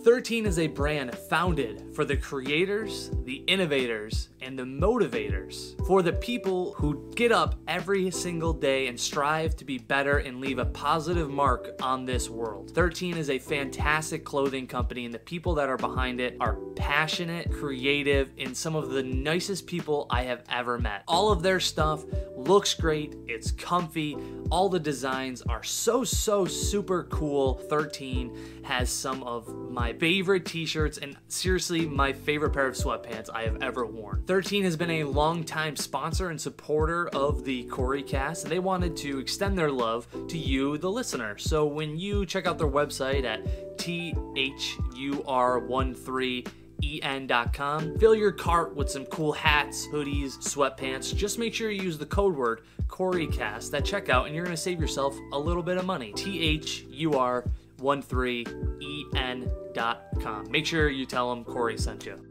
13 is a brand founded for the creators, the innovators, and the motivators, for the people who get up every single day and strive to be better and leave a positive mark on this world. 13 is a fantastic clothing company, and the people that are behind it are passionate, creative, and some of the nicest people I have ever met. All of their stuff looks great, it's comfy, all the designs are so super cool. 13 has some of my favorite t-shirts and seriously my favorite pair of sweatpants I have ever worn. 13 has been a long-time sponsor and supporter of the Cory cast, and they wanted to extend their love to you, the listener. So when you check out their website at thur13en.com, fill your cart with some cool hats, hoodies, sweatpants. Just make sure you use the code word CoryCast at checkout, and you're going to save yourself a little bit of money. thur13en.com. Make sure you tell them Cory sent you.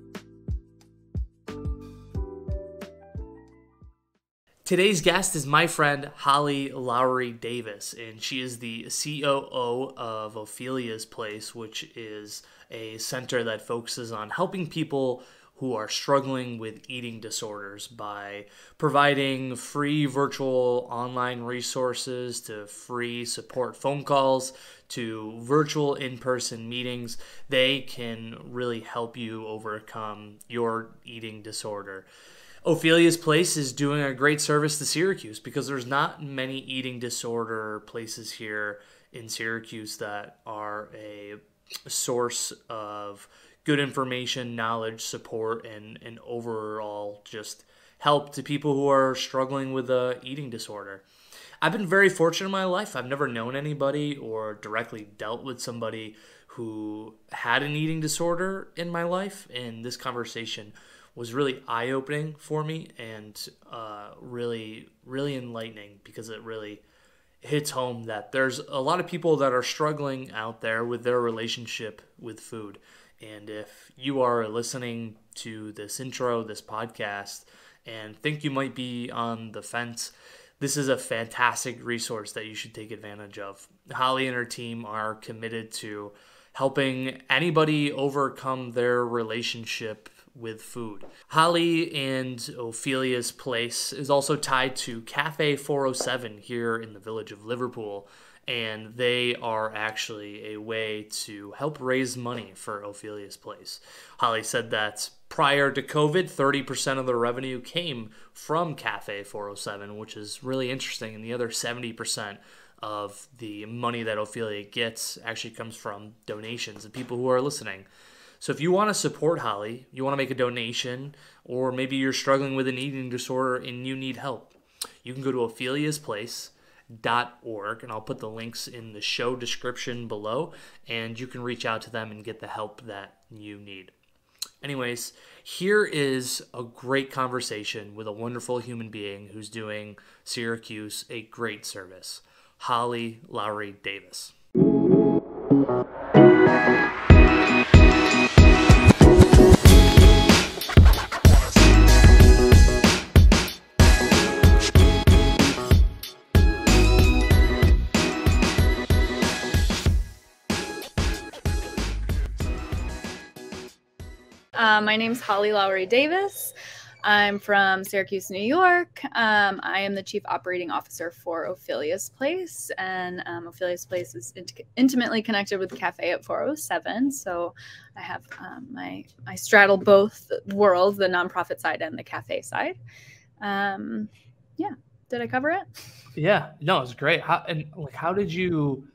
Today's guest is my friend Holly Lowery-Davis, and she is the COO of Ophelia's Place, which is a center that focuses on helping people who are struggling with eating disorders by providing free virtual online resources to free support phone calls to virtual in-person meetings. They can really help you overcome your eating disorder. Ophelia's Place is doing a great service to Syracuse because there's not many eating disorder places here in Syracuse that are a source of good information, knowledge, support, and overall just help to people who are struggling with a eating disorder. I've been very fortunate in my life. I've never known anybody or directly dealt with somebody who had an eating disorder in my life, and this conversation was really eye-opening for me and really enlightening because it really hits home that there's a lot of people that are struggling out there with their relationship with food. And if you are listening to this intro, this podcast, and think you might be on the fence, this is a fantastic resource that you should take advantage of. Holly and her team are committed to helping anybody overcome their relationship with food. Holly and Ophelia's Place is also tied to Cafe 407 here in the village of Liverpool, and they are actually a way to help raise money for Ophelia's Place. Holly said that prior to COVID, 30% of the revenue came from Cafe 407, which is really interesting, and the other 70% of the money that Ophelia gets actually comes from donations and people who are listening. So if you want to support Holly, you want to make a donation, or maybe you're struggling with an eating disorder and you need help, you can go to opheliasplace.org, and I'll put the links in the show description below, and you can reach out to them and get the help that you need. Anyways, here is a great conversation with a wonderful human being who's doing Syracuse a great service, Holly Lowery-Davis. My name's Holly Lowery-Davis. I'm from Syracuse, New York. I am the Chief Operating Officer for Ophelia's Place, and Ophelia's Place is intimately connected with Cafe at 407. So I have I straddle both worlds, the nonprofit side and the cafe side. Yeah, did I cover it? Yeah, no, it's great. How did you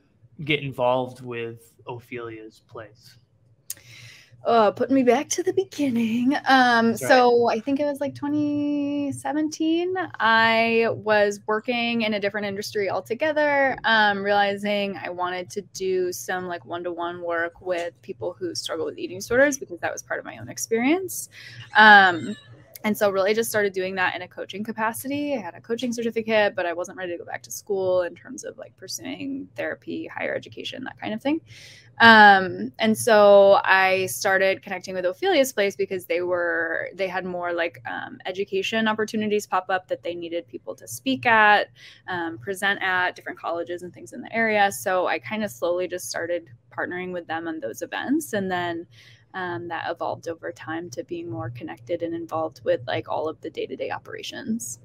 get involved with Ophelia's Place? Putting me back to the beginning. So I think it was like 2017. I was working in a different industry altogether, realizing I wanted to do some like one-to-one work with people who struggle with eating disorders because that was part of my own experience. And so really just started doing that in a coaching capacity. I had a coaching certificate, but I wasn't ready to go back to school in terms of like pursuing therapy, higher education, that kind of thing. And so I started connecting with Ophelia's place because they had more like education opportunities pop up that they needed people to speak at, present at different colleges and things in the area. So I kind of slowly just started partnering with them on those events. And then that evolved over time to being more connected and involved with like all of the day-to-day operations.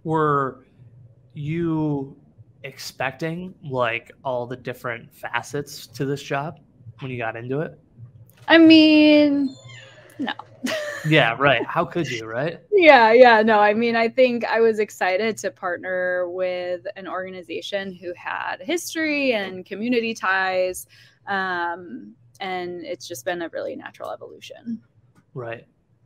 Were you expecting like all the different facets to this job when you got into it? I mean, no. Yeah, right. How could you, right? Yeah, no. I mean, I think I was excited to partner with an organization who had history and community ties. And it's just been a really natural evolution. Right.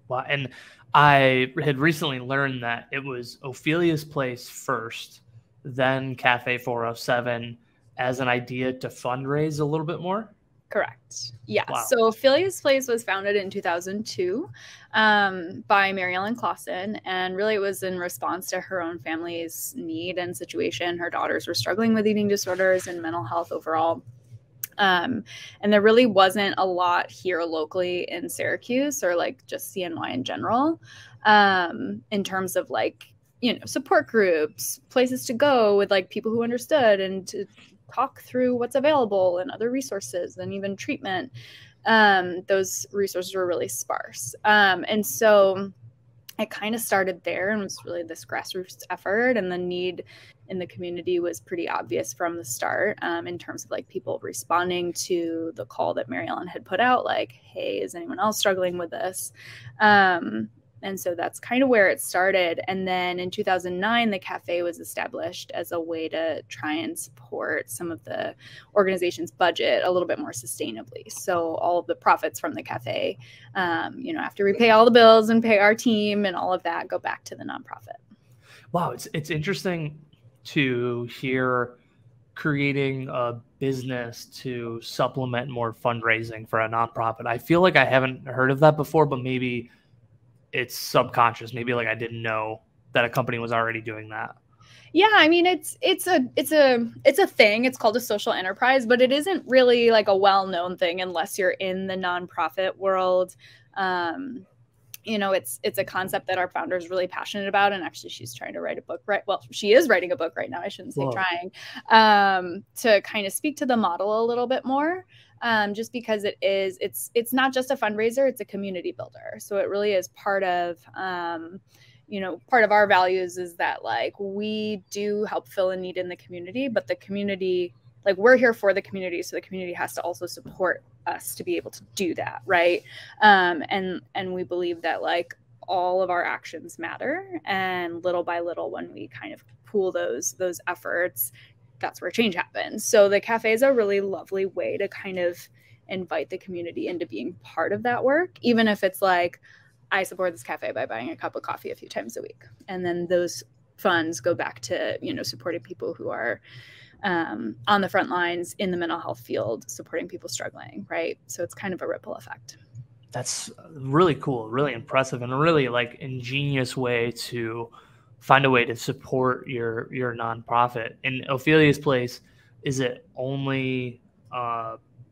Wow. And I had recently learned that it was Ophelia's Place first, then Cafe 407 as an idea to fundraise a little bit more. Correct. Yeah. Wow. So Ophelia's Place was founded in 2002 by Mary Ellen Clausen. And really it was in response to her own family's need and situation. Her daughters were struggling with eating disorders and mental health overall. And there really wasn't a lot here locally in Syracuse or like just CNY in general, in terms of like, support groups, places to go with like people who understood and to talk through what's available and other resources and even treatment. Those resources were really sparse. And so it kind of started there and was really this grassroots effort, and the need in the community was pretty obvious from the start, in terms of like people responding to the call that Mary Ellen had put out, like, hey, is anyone else struggling with this? And so that's kind of where it started. And then in 2009, the cafe was established as a way to try and support some of the organization's budget a little bit more sustainably. So all of the profits from the cafe, after we pay all the bills and pay our team and all of that, go back to the nonprofit. Wow. It's interesting to hear creating a business to supplement more fundraising for a nonprofit. I feel like I haven't heard of that before, but maybe it's subconscious. Maybe like I didn't know that a company was already doing that. Yeah, I mean it's a thing. It's called a social enterprise, but it isn't really like a well-known thing unless you're in the nonprofit world. It's a concept that our founder is really passionate about, and actually she's trying to write a book, right? Well, she is writing a book right now. I shouldn't say trying, to kind of speak to the model a little bit more. Just because it's not just a fundraiser, it's a community builder. So it really is part of our values is that like we do help fill a need in the community, but the community, like we're here for the community, so the community has to also support us to be able to do that, right? And we believe that like all of our actions matter, and little by little, when we kind of pool those efforts, that's where change happens. So the cafe is a really lovely way to kind of invite the community into being part of that work, even if it's like, I support this cafe by buying a cup of coffee a few times a week. And then those funds go back to, supporting people who are on the front lines in the mental health field, supporting people struggling, right? So it's kind of a ripple effect. That's really cool, really impressive, and a really like ingenious way to find a way to support your nonprofit. In Ophelia's Place, is it only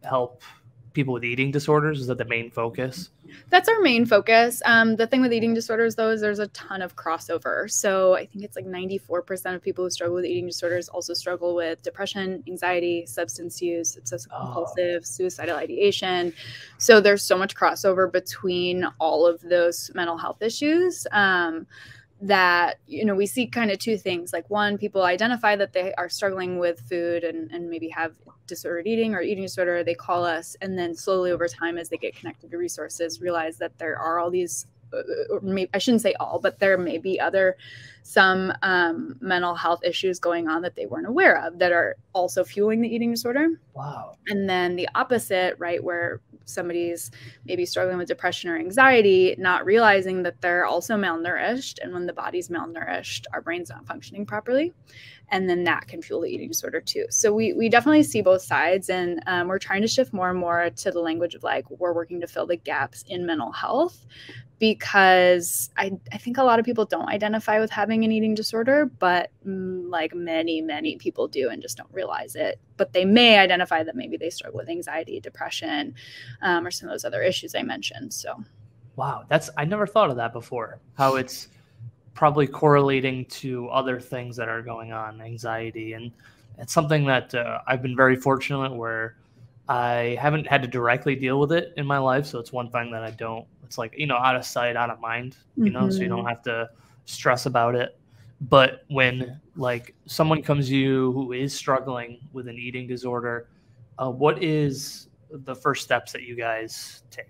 help people with eating disorders? Is that the main focus? That's our main focus. The thing with eating disorders, though, is there's a ton of crossover. So I think it's like 94% of people who struggle with eating disorders also struggle with depression, anxiety, substance use, obsessive compulsive, suicidal ideation. So there's so much crossover between all of those mental health issues. That, we see kind of two things. Like one, people identify that they are struggling with food and maybe have disordered eating or eating disorder. They call us, and then slowly over time, as they get connected to resources, realize that there are all these, or maybe, I shouldn't say all, but there may be some mental health issues going on that they weren't aware of that are also fueling the eating disorder. Wow. And then the opposite, right, where somebody's maybe struggling with depression or anxiety, not realizing that they're also malnourished. And when the body's malnourished, our brain's not functioning properly. And then that can fuel the eating disorder too. So we definitely see both sides, and we're trying to shift more and more to the language of like, we're working to fill the gaps in mental health, because I think a lot of people don't identify with having an eating disorder, but like many people do and just don't realize it. But they may identify that maybe they struggle with anxiety, depression, or some of those other issues I mentioned. So, wow, I never thought of that before, how it's probably correlating to other things that are going on, anxiety. And it's something that I've been very fortunate where I haven't had to directly deal with it in my life. So it's one thing that it's like, out of sight, out of mind, so you don't have to stress about it. But when like someone comes to you who is struggling with an eating disorder, what is the first steps that you guys take?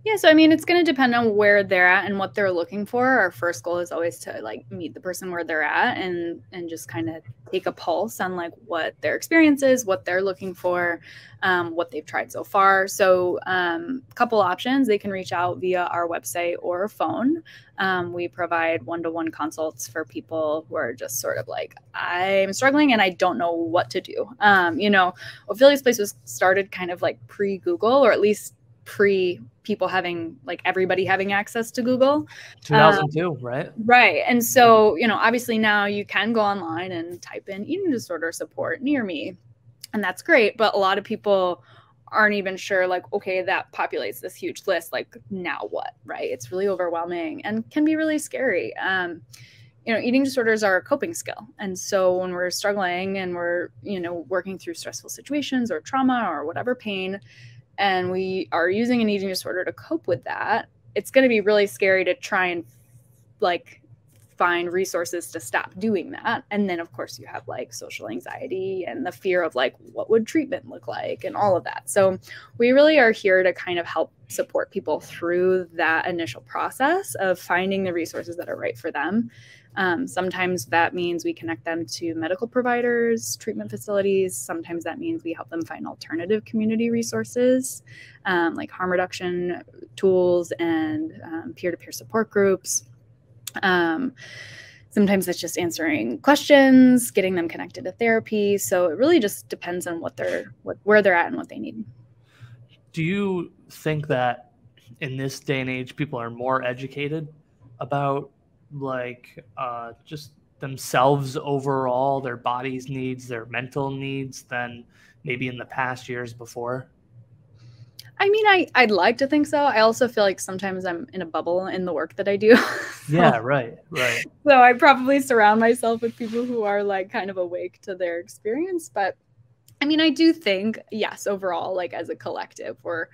Yeah, so I mean, it's going to depend on where they're at and what they're looking for. Our first goal is always to like meet the person where they're at and just kind of take a pulse on like what their experience is, what they're looking for, what they've tried so far. So a couple options, they can reach out via our website or phone. We provide one-to-one consults for people who are just sort of like, I'm struggling and I don't know what to do. Ophelia's Place was started kind of like pre-Google, or at least pre people having like everybody having access to Google. 2002, right? Right. And so, obviously now you can go online and type in eating disorder support near me. And that's great. But a lot of people aren't even sure, like, okay, that populates this huge list. Like, now what? Right. It's really overwhelming and can be really scary. Eating disorders are a coping skill. And so when we're struggling and we're, working through stressful situations or trauma or whatever pain, and we are using an eating disorder to cope with that, it's going to be really scary to try and like find resources to stop doing that. And then of course you have like social anxiety and the fear of like, what would treatment look like and all of that. So we really are here to kind of help support people through that initial process of finding the resources that are right for them. Sometimes that means we connect them to medical providers, treatment facilities. Sometimes that means we help them find alternative community resources, like harm reduction tools and peer-to-peer support groups. Sometimes it's just answering questions, getting them connected to therapy. So it really just depends on where they're at and what they need. Do you think that in this day and age, people are more educated about like just themselves overall, their body's needs, their mental needs than maybe in the past years before? I mean, I'd like to think so. I also feel like sometimes I'm in a bubble in the work that I do. Yeah, right. So I probably surround myself with people who are like kind of awake to their experience. But I mean, I do think, yes, overall, like as a collective, we're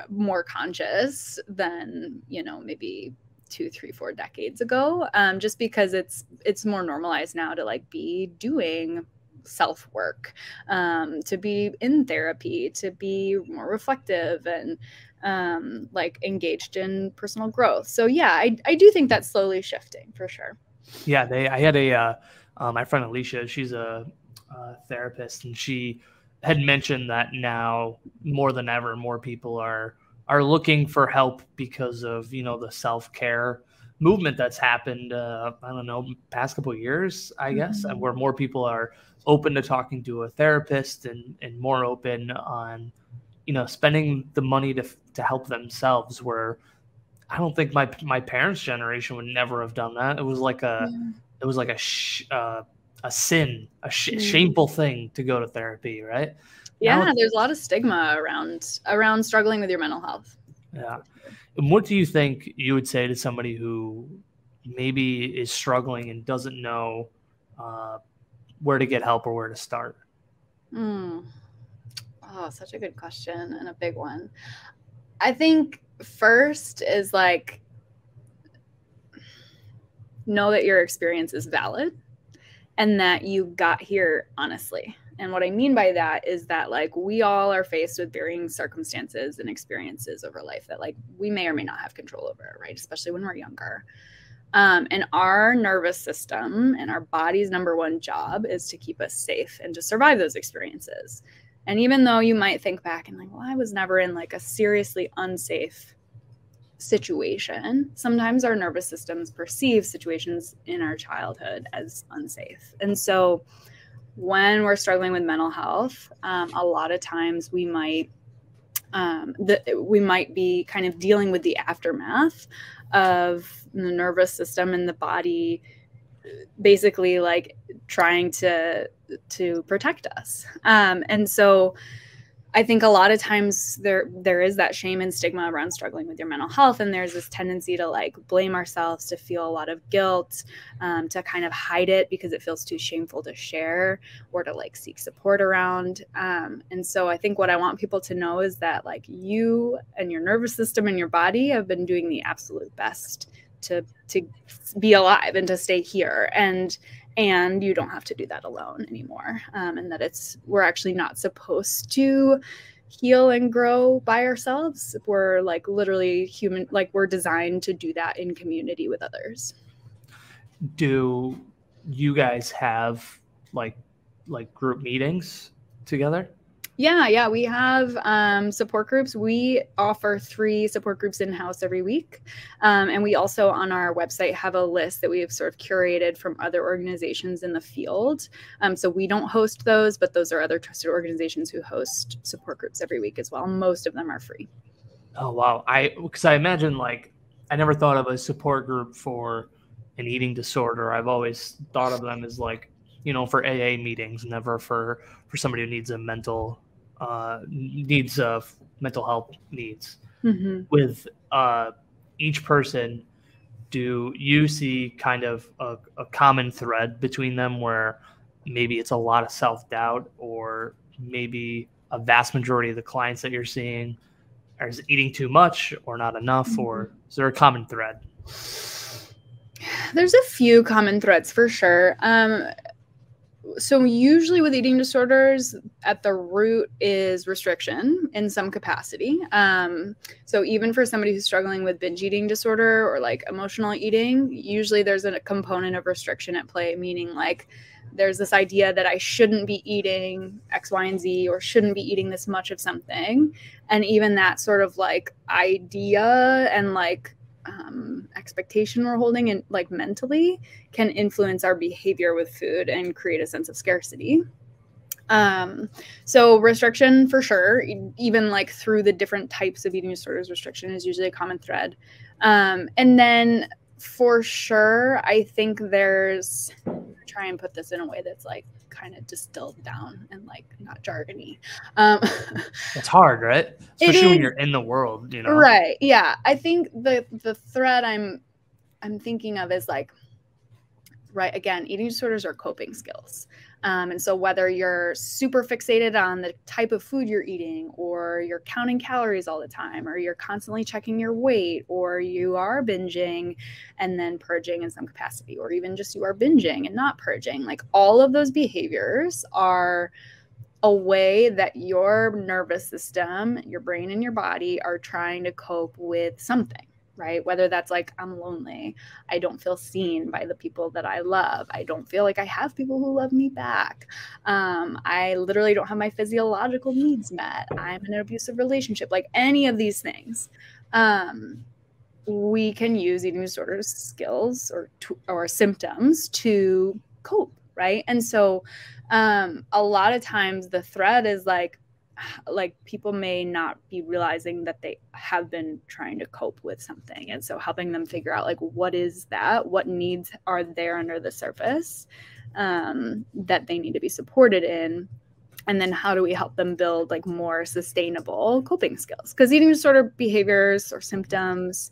more conscious than, maybe 2, 3, 4 decades ago, just because it's more normalized now to like be doing self-work, to be in therapy, to be more reflective and like engaged in personal growth. So yeah, I do think that's slowly shifting for sure. Yeah, I had my friend Alicia, she's a therapist, and she had mentioned that now more than ever, more people are looking for help because of, the self-care movement that's happened, I don't know, past couple of years, I guess, Mm-hmm. where more people are open to talking to a therapist and more open on, spending the money to help themselves, where I don't think my parents' generation would never have done that. It was like a sin, shameful thing to go to therapy, right? Yeah, there's a lot of stigma around struggling with your mental health. Yeah. And what do you think you would say to somebody who maybe is struggling and doesn't know where to get help or where to start? Oh, such a good question and a big one. I think first is like, know that your experience is valid and that you got here honestly. And what I mean by that is that like we all are faced with varying circumstances and experiences over life that like we may or may not have control over, right? Especially when we're younger. And our nervous system and our body's number one job is to keep us safe and to survive those experiences. And even though you might think back and like, well, I was never in like a seriously unsafe situation, sometimes our nervous systems perceive situations in our childhood as unsafe. And so when we're struggling with mental health, a lot of times we might be kind of dealing with the aftermath of the nervous system and the body basically like trying to protect us. And so I think a lot of times there is that shame and stigma around struggling with your mental health. And there's this tendency to like blame ourselves, to feel a lot of guilt, to kind of hide it because it feels too shameful to share or to like seek support around. And so I think what I want people to know is that like you and your nervous system and your body have been doing the absolute best to be alive and to stay here. And you don't have to do that alone anymore. And that we're actually not supposed to heal and grow by ourselves. We're like literally human, like we're designed to do that in community with others. Do you guys have like group meetings together? Yeah, we have support groups. We offer 3 support groups in-house every week. And we also on our website have a list that we have sort of curated from other organizations in the field. So we don't host those, but those are other trusted organizations who host support groups every week as well. Most of them are free. Oh, wow. Because I imagine like, I never thought of a support group for an eating disorder. I've always thought of them as like, you know, for AA meetings, never for somebody who needs a mental health needs. Mm-hmm. With each person, do you see kind of a common thread between them where maybe it's a lot of self-doubt, or maybe a vast majority of the clients that you're seeing are eating too much or not enough, mm-hmm. or is there a common thread? There's a few common threads for sure. So usually with eating disorders, at the root is restriction in some capacity. So even for somebody who's struggling with binge eating disorder or like emotional eating, usually there's a component of restriction at play, meaning like there's this idea that I shouldn't be eating X, Y, and Z, or shouldn't be eating this much of something. And even that sort of like idea and like expectation we're holding and like mentally can influence our behavior with food and create a sense of scarcity. So restriction for sure, even like through the different types of eating disorders, restriction is usually a common thread. And then for sure, I think there's, try and put this in a way that's like kind of distilled down and like not jargony. It's hard, right? Especially when you're in the world, you know? Right. Yeah. I think the thread I'm thinking of is like, right, again, eating disorders are coping skills. And so whether you're super fixated on the type of food you're eating, or you're counting calories all the time, or you're constantly checking your weight, or you are binging and then purging in some capacity, or even just you are binging and not purging, like all of those behaviors are a way that your nervous system, your brain and your body are trying to cope with something. Right? Whether that's like, I'm lonely, I don't feel seen by the people that I love, I don't feel like I have people who love me back, I literally don't have my physiological needs met, I'm in an abusive relationship, like any of these things, we can use eating disorders skills or symptoms to cope, right? And so a lot of times the thread is like people may not be realizing that they have been trying to cope with something. And so helping them figure out like, what is that? What needs are there under the surface that they need to be supported in? And then how do we help them build like more sustainable coping skills? Because eating disorder behaviors or symptoms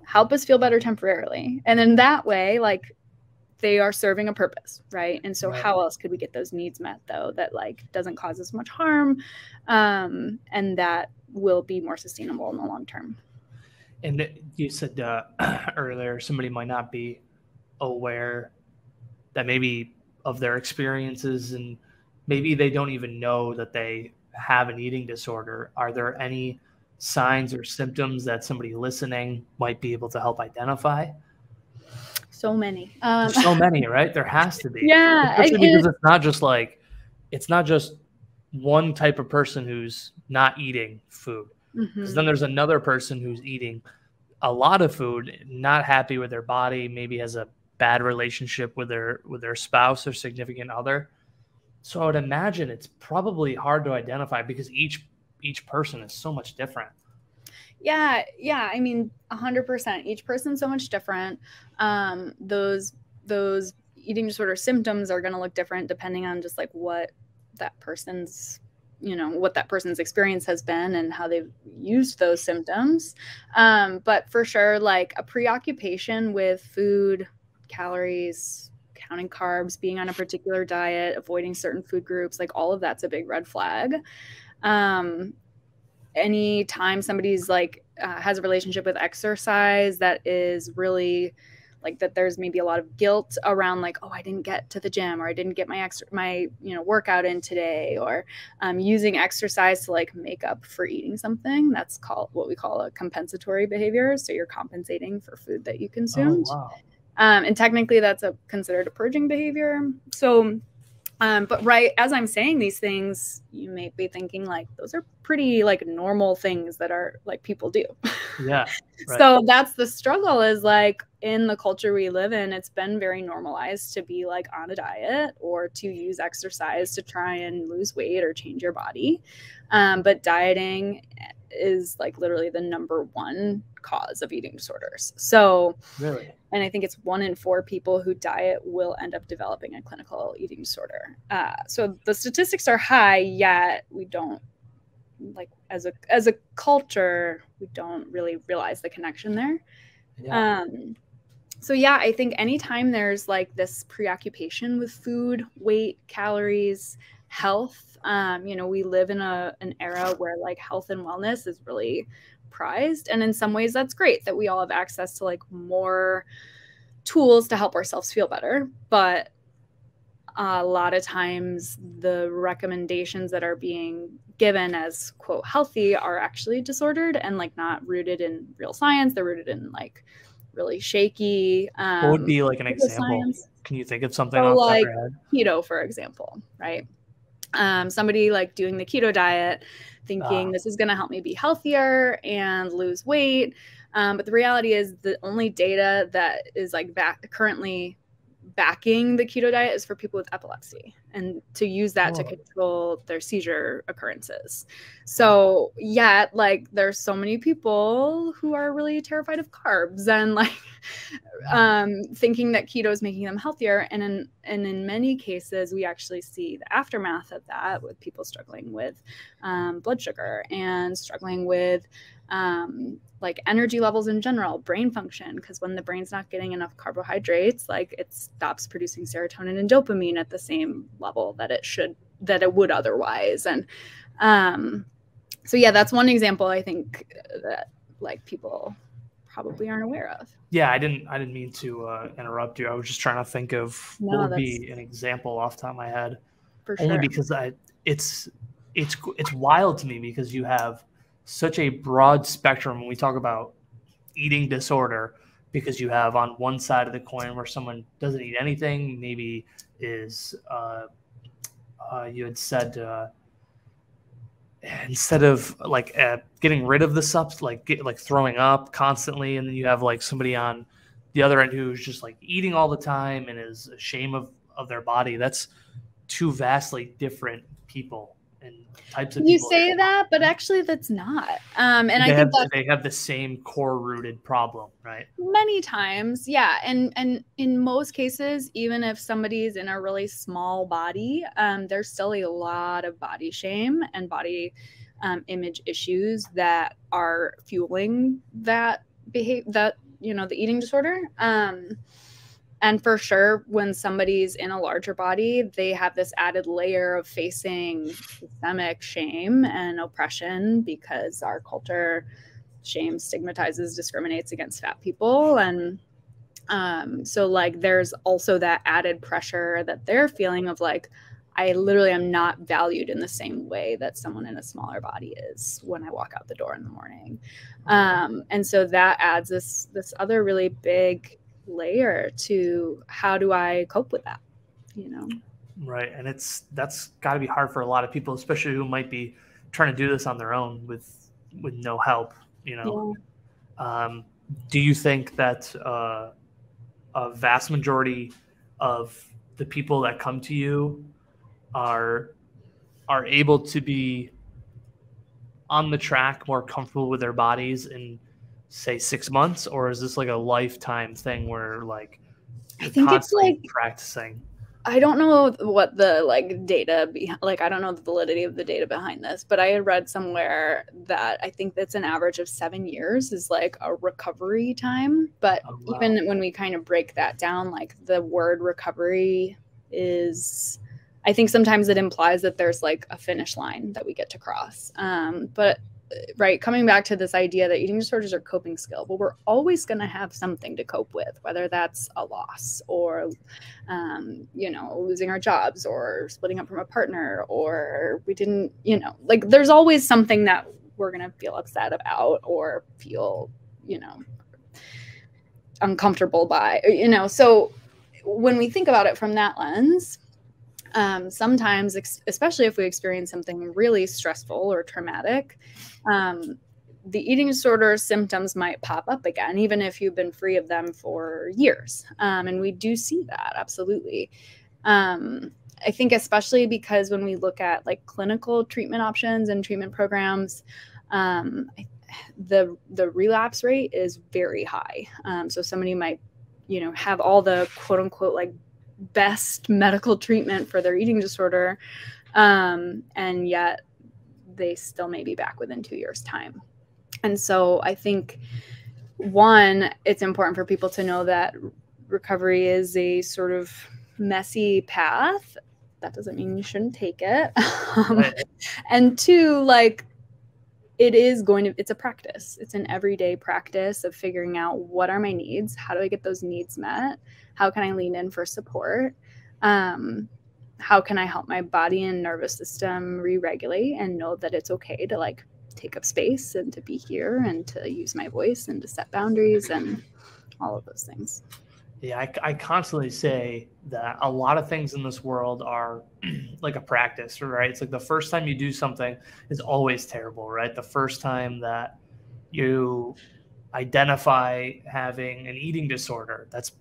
help us feel better temporarily. And in that way, like, they are serving a purpose, right? And so how else could we get those needs met though, that like doesn't cause as much harm, and that will be more sustainable in the long term? And you said earlier, somebody might not be aware that maybe of their experiences, and maybe they don't even know that they have an eating disorder. Are there any signs or symptoms that somebody listening might be able to help identify? So many. There's so many, right? There has to be. Yeah. Especially because it's not just one type of person who's not eating food. Because then there's another person who's eating a lot of food, not happy with their body, maybe has a bad relationship with their spouse or significant other. So I would imagine it's probably hard to identify because each person is so much different. Yeah, yeah. I mean, 100%. Each person's so much different. Those eating disorder symptoms are going to look different depending on just like what that person's what that person's experience has been and how they've used those symptoms. But for sure, like a preoccupation with food, calories, counting carbs, being on a particular diet, avoiding certain food groups, like all of that's a big red flag. Anytime somebody's like has a relationship with exercise that is really like that, there's maybe a lot of guilt around like, oh, I didn't get to the gym, or I didn't get my workout in today, or using exercise to like make up for eating something. That's called what we call a compensatory behavior. So you're compensating for food that you consumed. Oh, wow. And technically that's considered a purging behavior. So but right as I'm saying these things, you may be thinking like those are pretty like normal things that are like people do. Yeah. Right. So that's the struggle, is like in the culture we live in, it's been very normalized to be like on a diet or to use exercise to try and lose weight or change your body. But dieting is like literally the number one cause of eating disorders. So really, and I think it's 1 in 4 people who diet will end up developing a clinical eating disorder. So the statistics are high, yet we don't like as a culture, we don't really realize the connection there. yeah. So yeah, I think anytime there's like this preoccupation with food, weight, calories, health, we live in an era where like health and wellness is really prized. And in some ways that's great that we all have access to like more tools to help ourselves feel better. But a lot of times the recommendations that are being given as quote healthy are actually disordered and like not rooted in real science. They're rooted in like really shaky What would be like an example? science. Can you think of something So off the top of like your head? keto, for example, right? Somebody like doing the keto diet thinking this is going to help me be healthier and lose weight. But the reality is the only data that is like currently backing the keto diet is for people with epilepsy, and to use that to control their seizure occurrences. So yeah, like there's so many people who are really terrified of carbs and like thinking that keto is making them healthier. And in many cases, we actually see the aftermath of that with people struggling with blood sugar and struggling with like energy levels in general, brain function, because when the brain's not getting enough carbohydrates, like it stops producing serotonin and dopamine at the same level that it would otherwise. And so yeah, that's one example I think that like people probably aren't aware of. Yeah, I didn't mean to interrupt you. I was just trying to think of what would be an example off the top of my head. For Only sure. because it's wild to me because you have such a broad spectrum when we talk about eating disorder, because you have on one side of the coin where someone doesn't eat anything, maybe is you had said instead of like getting rid of the substance, like throwing up constantly, and then you have like somebody on the other end who's just like eating all the time and is ashamed of their body. That's two vastly different people and types of people. You say that, but actually that's not. And I think they have the same core rooted problem, right? Many times, yeah. And in most cases, even if somebody's in a really small body, there's still a lot of body shame and body image issues that are fueling the eating disorder. And for sure, when somebody's in a larger body, they have this added layer of facing systemic shame and oppression because our culture stigmatizes, discriminates against fat people. And so like there's also that added pressure that they're feeling of like, I literally am not valued in the same way that someone in a smaller body is when I walk out the door in the morning. And so that adds this other really big layer to how do I cope with that, Right. And that's got to be hard for a lot of people, especially who might be trying to do this on their own with no help, Yeah. do you think that a vast majority of the people that come to you are able to be on the track, more comfortable with their bodies in, say, 6 months, or is this like a lifetime thing where like I you're think it's constantly like, practicing? I don't know what the like data like I don't know the validity of the data behind this, but I had read somewhere that I think that's an average of 7 years is like a recovery time. But Oh, wow. even when we kind of break that down, like the word recovery is, I think sometimes it implies that there's like a finish line that we get to cross. But right, coming back to this idea that eating disorders are coping skill, well, we're always going to have something to cope with, whether that's a loss or losing our jobs or splitting up from a partner, or we didn't, like there's always something that we're going to feel upset about or feel, uncomfortable by, so when we think about it from that lens, sometimes, especially if we experience something really stressful or traumatic, the eating disorder symptoms might pop up again, even if you've been free of them for years. And we do see that, absolutely. I think especially because when we look at like clinical treatment options and treatment programs, the relapse rate is very high. So somebody might, have all the quote unquote like best medical treatment for their eating disorder, and yet they still may be back within 2 years' time. And so I think, one, it's important for people to know that recovery is a sort of messy path. That doesn't mean you shouldn't take it. Right. And two, like, it's a practice. It's an everyday practice of figuring out what are my needs? How do I get those needs met? How can I lean in for support? How can I help my body and nervous system re-regulate and know that it's okay to like take up space and to be here and to use my voice and to set boundaries and all of those things. Yeah, I constantly say that a lot of things in this world are like a practice, right? It's like the first time you do something is always terrible, right? The first time that you identify having an eating disorder, that's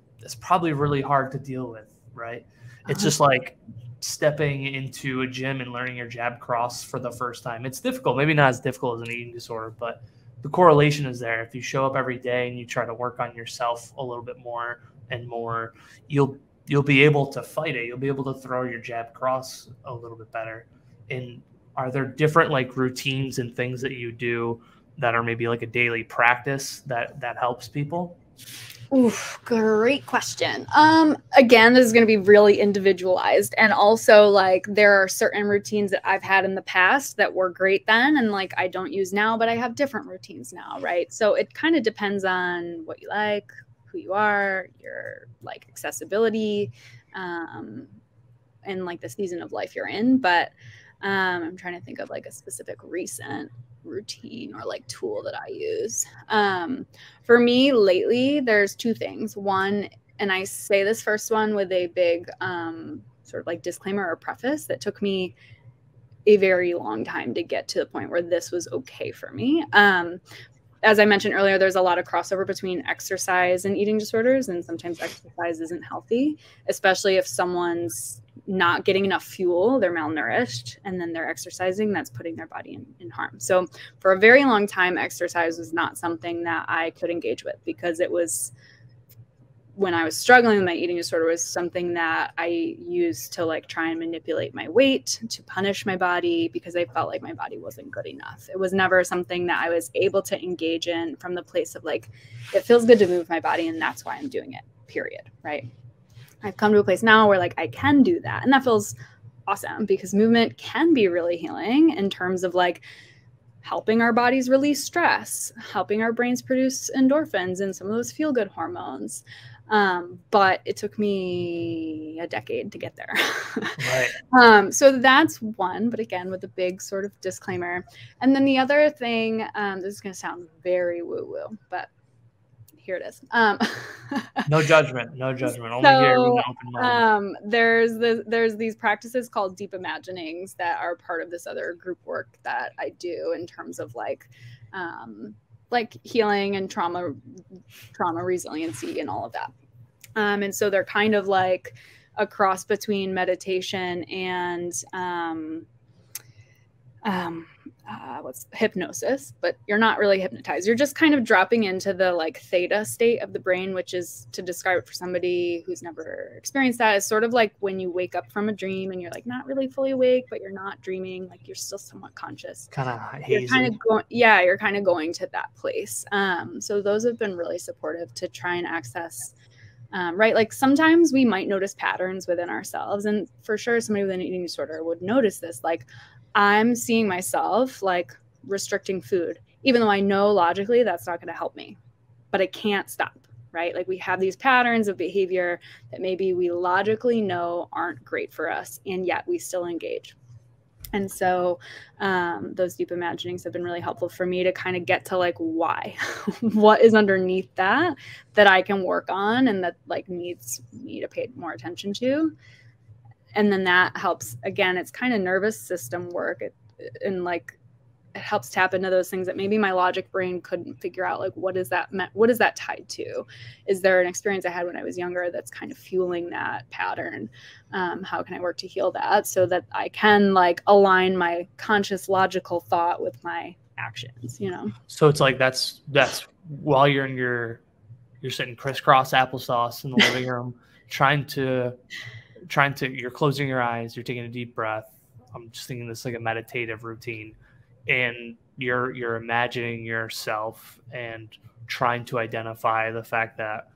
probably really hard to deal with, right? It's just like stepping into a gym and learning your jab cross for the first time. It's difficult, maybe not as difficult as an eating disorder, but the correlation is there. If you show up every day and you try to work on yourself a little bit more and more, you'll be able to fight it. You'll be able to throw your jab cross a little bit better. And are there different like routines and things that you do that are maybe like a daily practice that helps people? Oof, great question. Again, this is going to be really individualized. And also, like, there are certain routines that I've had in the past that were great then, and like I don't use now, but I have different routines now, right? So it kind of depends on what you like, who you are, your like accessibility, and like the season of life you're in. But I'm trying to think of like a specific recent routine or like tool that I use. For me lately, there's two things. One, and I say this first one with a big sort of like disclaimer or preface, that took me a very long time to get to the point where this was okay for me. As I mentioned earlier, there's a lot of crossover between exercise and eating disorders, and sometimes exercise isn't healthy, especially if someone's not getting enough fuel, they're malnourished, and then they're exercising, that's putting their body in harm. So for a very long time, exercise was not something that I could engage with, because it was, when I was struggling with my eating disorder, was something that I used to like try and manipulate my weight, to punish my body, because I felt like my body wasn't good enough. It was never something that I was able to engage in from the place of like, it feels good to move my body and that's why I'm doing it, period, right? I've come to a place now where like I can do that, and that feels awesome, because movement can be really healing in terms of like helping our bodies release stress, helping our brains produce endorphins and some of those feel-good hormones. But it took me a decade to get there. Right. So that's one, but again, with a big sort of disclaimer. And then the other thing, this is going to sound very woo-woo, but here it is. No judgment. No judgment. Only So, here with an open mind. there's these practices called deep imaginings that are part of this other group work that I do, in terms of like like healing and trauma resiliency and all of that. And so they're kind of like a cross between meditation and what's hypnosis, but you're not really hypnotized. You're just kind of dropping into the like theta state of the brain, which is, to describe it for somebody who's never experienced that, is sort of like when you wake up from a dream and you're like not really fully awake, but you're not dreaming, like you're still somewhat conscious. Kind of hazy. You're kind of going to that place. So those have been really supportive to try and access. Right. Like sometimes we might notice patterns within ourselves, and for sure somebody with an eating disorder would notice this. Like, I'm seeing myself like restricting food, even though I know logically that's not going to help me, but I can't stop, right? Like we have these patterns of behavior that maybe we logically know aren't great for us, and yet we still engage. And so those deep imaginings have been really helpful for me to kind of get to like why, what is underneath that I can work on and that like needs me to pay more attention to. And then that helps, again, it's kind of nervous system work. And like, it helps tap into those things that maybe my logic brain couldn't figure out. Like, what is that tied to? Is there an experience I had when I was younger that's kind of fueling that pattern? How can I work to heal that so that I can like align my conscious logical thought with my actions, you know? So it's like, that's while you're sitting crisscross applesauce in the living room, you're closing your eyes, you're taking a deep breath. I'm just thinking this like a meditative routine, and you're imagining yourself and trying to identify the fact that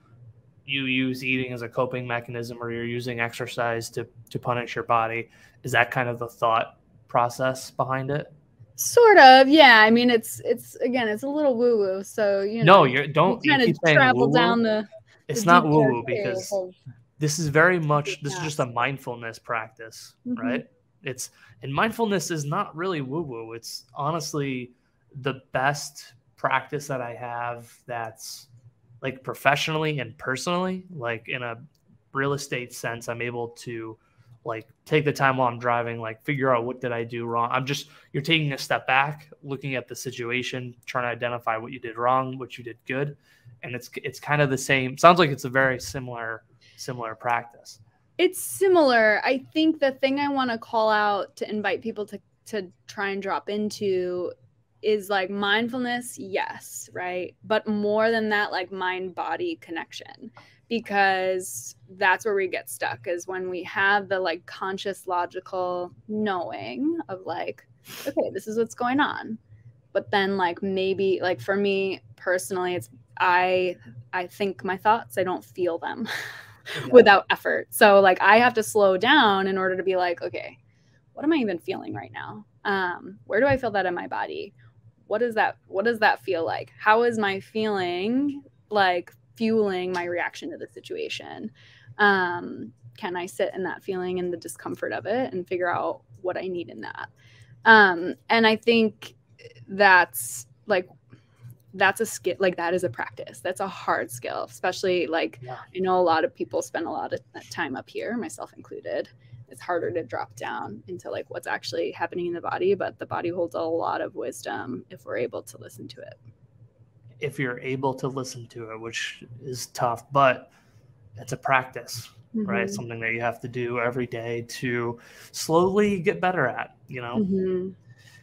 you use eating as a coping mechanism, or you're using exercise to punish your body. Is that kind of the thought process behind it? Sort of, yeah. I mean, it's again, it's a little woo woo. So no, you kind of travel down the. It's not woo woo because this is very much, this is just a mindfulness practice, right? And mindfulness is not really woo-woo. It's honestly the best practice that I have that's like professionally and personally, like in a real estate sense, I'm able to like take the time while I'm driving, like figure out what did I do wrong. You're taking a step back, looking at the situation, trying to identify what you did wrong, what you did good. And it's kind of the same. Sounds like it's a very similar practice. It's similar. I think the thing I want to call out to invite people to try and drop into is like mindfulness, yes, right? But more than that, like mind-body connection, because that's where we get stuck, is when we have the like conscious logical knowing of like, okay, this is what's going on. But then like maybe like for me personally, it's I think my thoughts, I don't feel them. Yeah. Without effort. So like I have to slow down in order to be like, okay, what am I even feeling right now? Where do I feel that in my body? What does that feel like? How is my feeling like fueling my reaction to the situation? Can I sit in that feeling and the discomfort of it and figure out what I need in that? And I think that's a skill, like that is a practice. That's a hard skill, especially like, yeah. I know a lot of people spend a lot of time up here, myself included. It's harder to drop down into like what's actually happening in the body, but the body holds a lot of wisdom if we're able to listen to it. If you're able to listen to it, which is tough, but it's a practice, right? It's something that you have to do every day to slowly get better at, you know?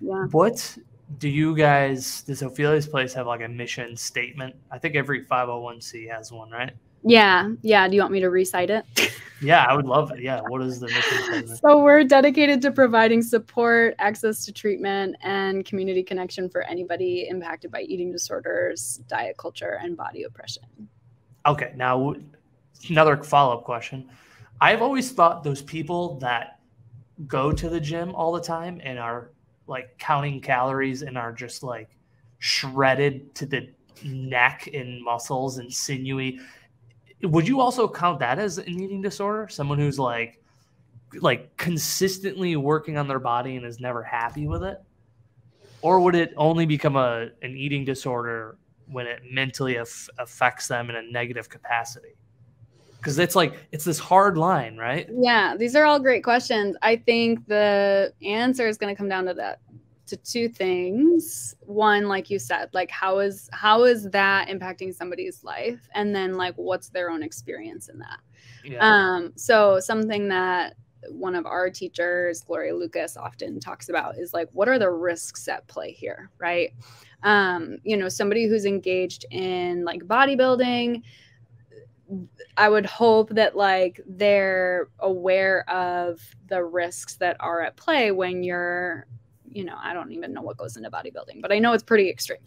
Yeah. What do you guys, does Ophelia's Place have like a mission statement? I think every 501c has one, right? Yeah. Yeah. Do you want me to recite it? Yeah, I would love it. Yeah. What is the mission statement? So we're dedicated to providing support, access to treatment, and community connection for anybody impacted by eating disorders, diet culture, and body oppression. Okay. Now, another follow-up question. I've always thought those people that go to the gym all the time and are like counting calories and are just like shredded to the neck and muscles and sinewy. Would you also count that as an eating disorder? Someone who's like consistently working on their body and is never happy with it? Or would it only become an eating disorder when it mentally affects them in a negative capacity? Because it's this hard line, right? Yeah, these are all great questions. I think the answer is going to come down to that to two things. One, like you said, like how is that impacting somebody's life? And then like what's their own experience in that? Yeah. So something that one of our teachers, Gloria Lucas, often talks about is like, what are the risks at play here, right? You know, somebody who's engaged in like bodybuilding, I would hope that like they're aware of the risks that are at play when you're, you know, I don't even know what goes into bodybuilding, but I know it's pretty extreme.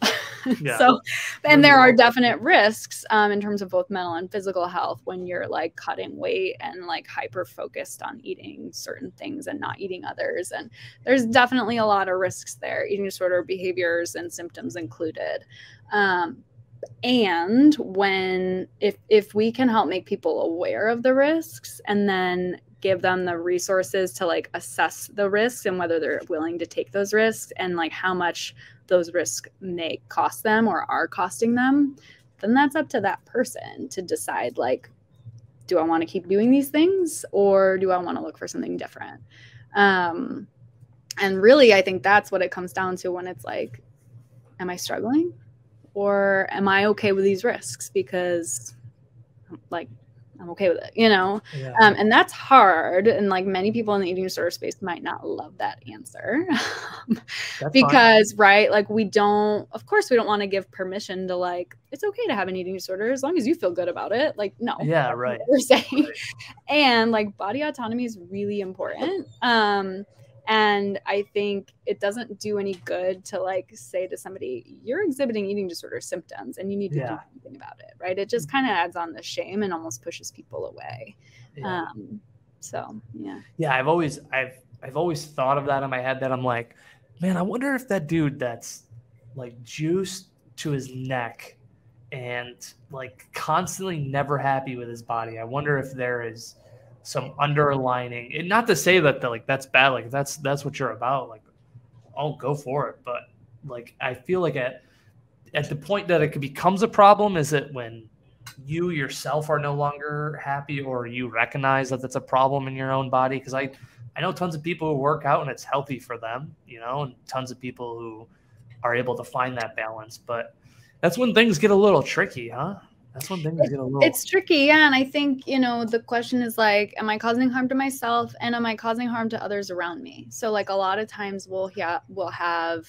Yeah. So, and there are definite risks in terms of both mental and physical health when you're like cutting weight and like hyper focused on eating certain things and not eating others. And there's definitely a lot of risks there, eating disorder behaviors and symptoms included. And if we can help make people aware of the risks and then give them the resources to like assess the risks and whether they're willing to take those risks and like how much those risks may cost them or are costing them, then that's up to that person to decide, like, do I want to keep doing these things or do I want to look for something different? And really, I think that's what it comes down to when it's like, am I struggling? Or am I okay with these risks because like I'm okay with it, you know? Yeah. And that's hard. And like many people in the eating disorder space might not love that answer because fine. Right. Like of course we don't want to give permission to like, it's okay to have an eating disorder as long as you feel good about it. Like, no, yeah, right. We're saying. Right. And like body autonomy is really important. And I think it doesn't do any good to like say to somebody, you're exhibiting eating disorder symptoms and you need to do something about it, right? It just kind of adds on the shame and almost pushes people away. Yeah. So, yeah. Yeah, I've always thought of that in my head that I'm like, man, I wonder if that dude that's like juiced to his neck and like constantly never happy with his body, I wonder if there is some underlining, and not to say that like that's bad, like that's what you're about, like I'll go for it, but like I feel like at the point that it becomes a problem is it when you yourself are no longer happy or you recognize that that's a problem in your own body. Because I know tons of people who work out and it's healthy for them, you know, and tons of people who are able to find that balance, but that's when things get a little tricky, huh? That's when things get a little... It's tricky, yeah. And I think, you know, the question is like, am I causing harm to myself and am I causing harm to others around me? So like a lot of times we'll have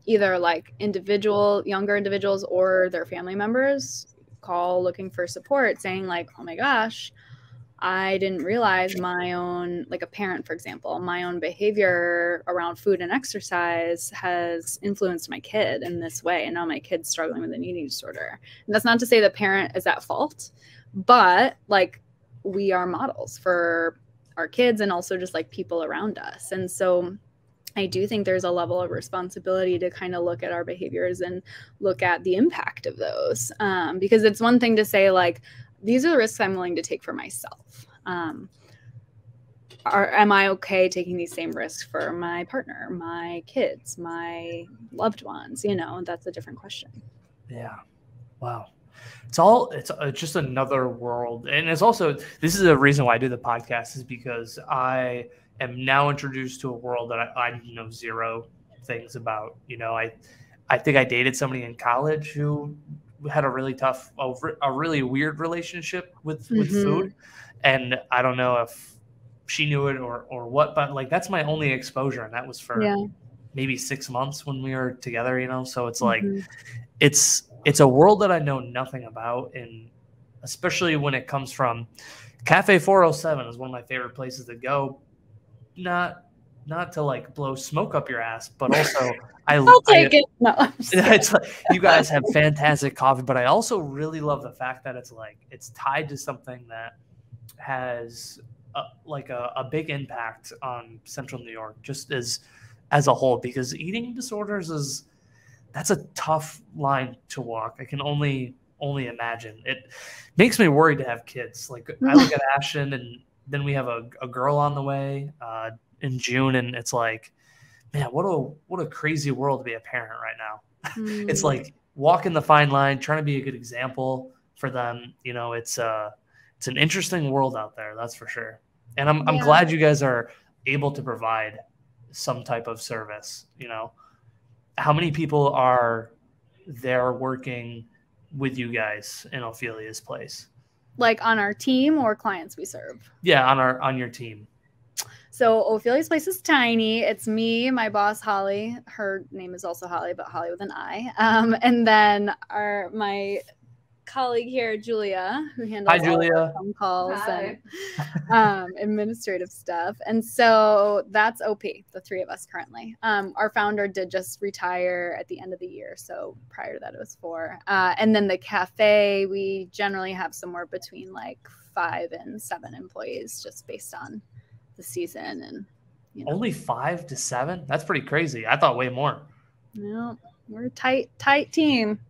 either like younger individuals or their family members call looking for support saying like, oh my gosh, I didn't realize my own, like a parent, for example, my own behavior around food and exercise has influenced my kid in this way. And now my kid's struggling with an eating disorder. And that's not to say the parent is at fault, but like we are models for our kids and also just like people around us. And so I do think there's a level of responsibility to kind of look at our behaviors and look at the impact of those. Because it's one thing to say like, these are the risks I'm willing to take for myself. Am I okay taking these same risks for my partner, my kids, my loved ones? You know, that's a different question. Yeah. Wow. It's just another world. And it's also, this is a reason why I do the podcast, is because I am now introduced to a world that I know zero things about. You know, I think I dated somebody in college who had a really tough, a really weird relationship with food. And I don't know if she knew it or what, but like, that's my only exposure. And that was for maybe 6 months when we were together, you know? So it's like, it's a world that I know nothing about. And especially when it comes from Cafe 407 is one of my favorite places to go. Not to like blow smoke up your ass, but also I'll take it. No, it's like, you guys have fantastic coffee, but I also really love the fact that it's like it's tied to something that has a big impact on Central New York, just as a whole. Because eating disorders that's a tough line to walk. I can only imagine. It makes me worried to have kids. Like I look at Ashton, and then we have a girl on the way in June, and it's like, man, what a crazy world to be a parent right now. It's like walking the fine line, trying to be a good example for them. You know, it's an interesting world out there, that's for sure. And I'm glad you guys are able to provide some type of service, you know, how many people are there working with you guys in Ophelia's place? Like on our team or clients we serve? Yeah, on your team. So Ophelia's place is tiny. It's me, my boss Holly. Her name is also Holly, but Holly with an I. And then my colleague here, Julia, who handles Hi, Julia. all our phone calls and administrative stuff. And so that's OP, the three of us currently. Our founder did just retire at the end of the year. So prior to that, it was 4. And then the cafe, we generally have somewhere between like 5 and 7 employees, just based on the season. And only 5 to 7? That's pretty crazy. I thought way more. No, we're a tight team.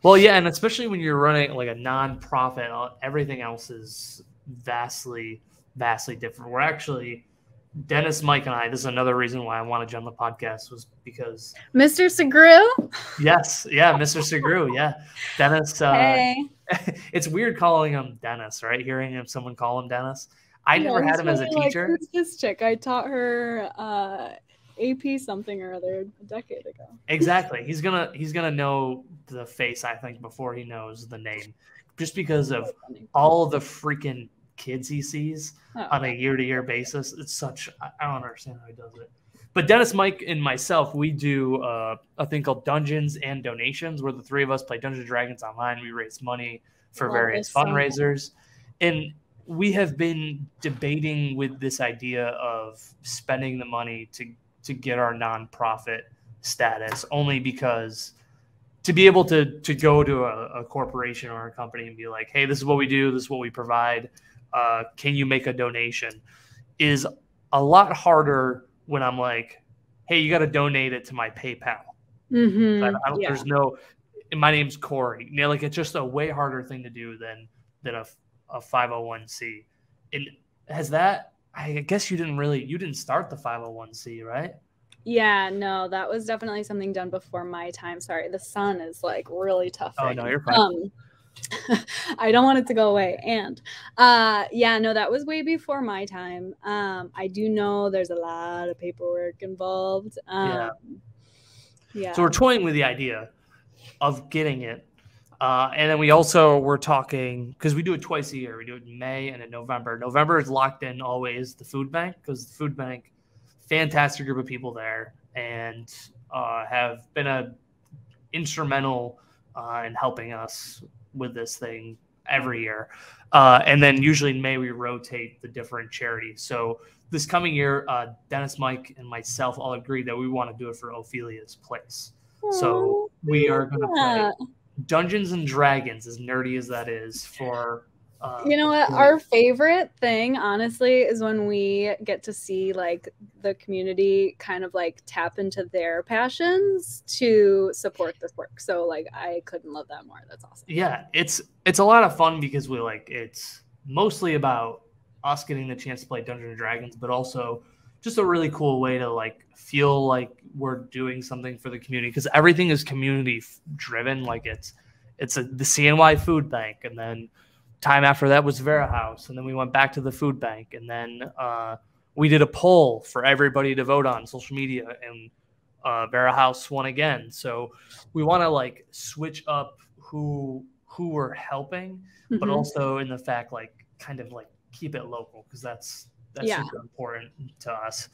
Well, yeah, and especially when you're running like a nonprofit, everything else is vastly different. We're actually, Dennis, Mike, and I, this is another reason why I wanted you on the podcast, was because Mr. Segru? Yes, yeah, Mr. Segru, yeah. Dennis, hey. It's weird calling him Dennis, right? Hearing someone call him Dennis. I never had him as a teacher. Who's this chick? I taught her AP something or other a decade ago. Exactly. He's gonna know the face, I think, before he knows the name, just because of all the freaking kids he sees on a year-to-year basis. It's such, I don't understand how he does it. But Dennis, Mike, and myself, we do a thing called Dungeons and Donations, where the three of us play Dungeons & Dragons online. We raise money for various fundraisers, and we have been debating with this idea of spending the money to get our nonprofit status, only because to be able to go to a corporation or a company and be like, hey, this is what we do, this is what we provide, can you make a donation, is a lot harder when I'm like, hey, you got to donate it to my PayPal. There's no, my name's Cory. You know, like, it's just a way harder thing to do than a 501c. And has that, I guess you didn't start the 501c, right? Yeah, no, that was definitely something done before my time. Sorry, the sun is like really tough. Oh, no, you're fine. I don't want it to go away. And yeah, no, that was way before my time. I do know there's a lot of paperwork involved. Yeah. So we're toying with the idea of getting it. And then we also were talking, because we do it twice a year. We do it in May and in November. November is locked in always the food bank, because the food bank, fantastic group of people there, and have been instrumental in helping us with this thing every year. And then usually in May, we rotate the different charities. So this coming year, Dennis, Mike, and myself all agreed that we want to do it for Ophelia's place. So we are going to play Dungeons and Dragons, as nerdy as that is, for you know what, our favorite thing honestly is when we get to see like the community kind of like tap into their passions to support this work. So like, I couldn't love that more. That's awesome. Yeah, it's a lot of fun, because it's mostly about us getting the chance to play Dungeons and Dragons, but also just a really cool way to like feel like we're doing something for the community, because everything is community driven. Like it's the CNY food bank, and then time after that was Vera House, and then we went back to the food bank, and then we did a poll for everybody to vote on social media, and Vera House won again. So we want to like switch up who we're helping, but also in the fact like kind of like keep it local, because that's super important to us.